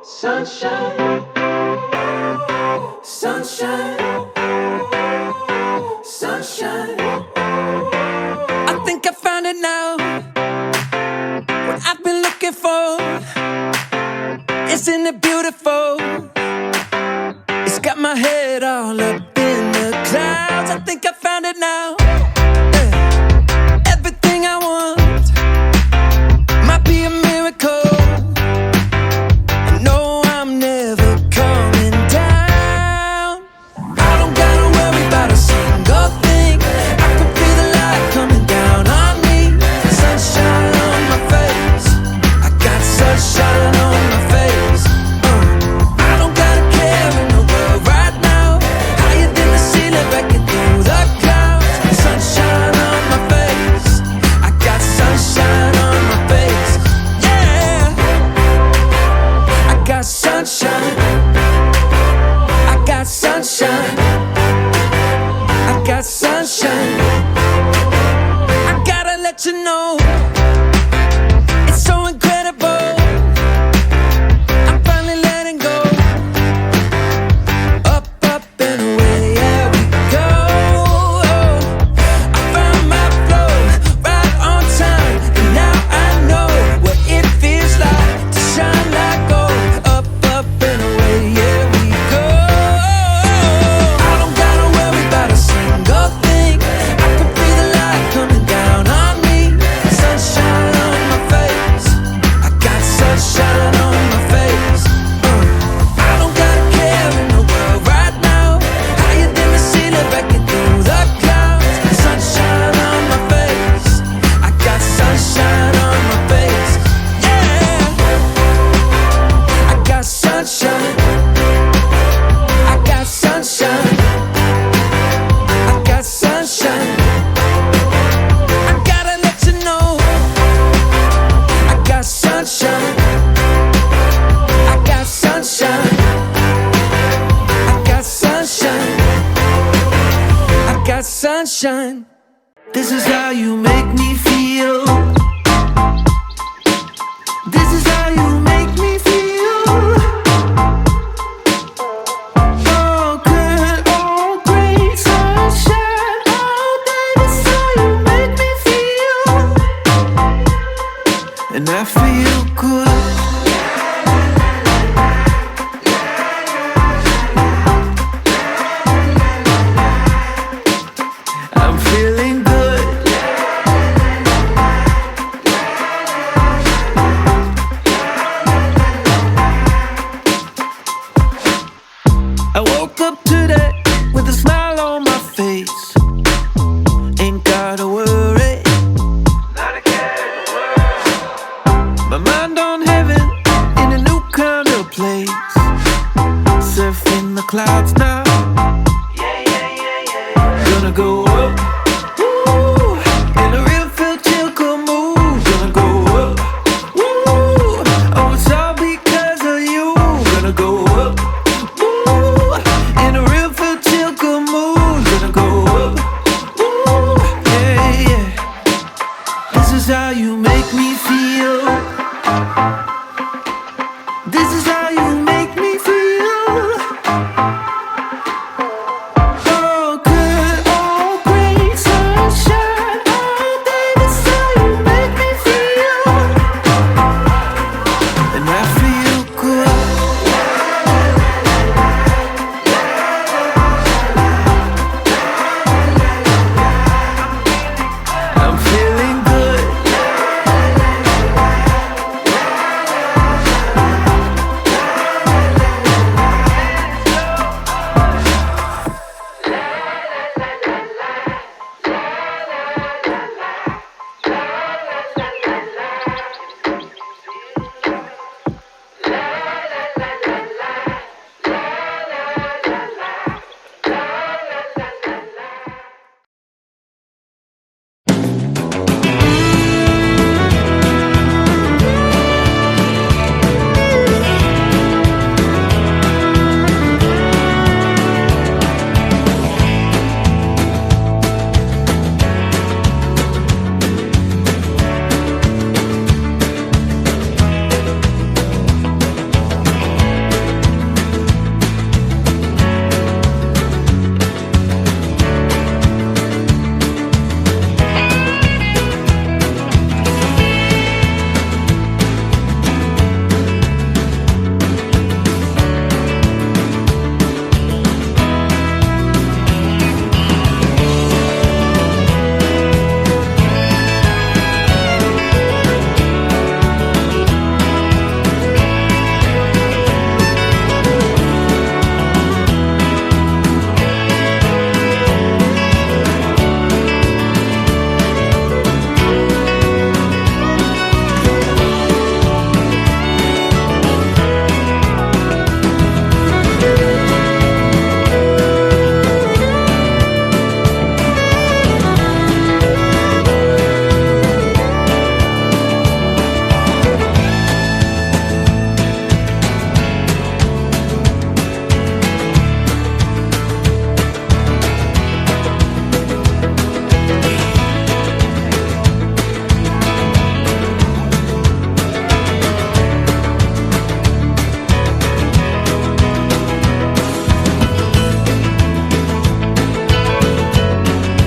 Sunshine, sunshine, sunshine. I think I found it now. What I've been looking for. Isn't it beautiful? It's got my head all up in the clouds. I think I found it now. Yeah. Everything I want might be a miracle. No, I'm never coming down. I don't gotta worry about a single thing. I can feel the light coming down on me. Sunshine on my face. I got sunshine on my face. I don't gotta care in the world right now. Higher than the ceiling, breaking through the clouds. Sunshine on my face. I got sunshine on my face. Yeah, I got sunshine. I got sunshine. I got sunshine. I gotta let you know, it's so incredible. I'm finally letting go. Up, up and away, yeah, we go. I found my flow right on time, and now I know what it feels like to shine like gold. Up, up and away, yeah, we go. I don't gotta worry about a single thing. I can feel the light coming down on me. sunshine. This is how you make me feel.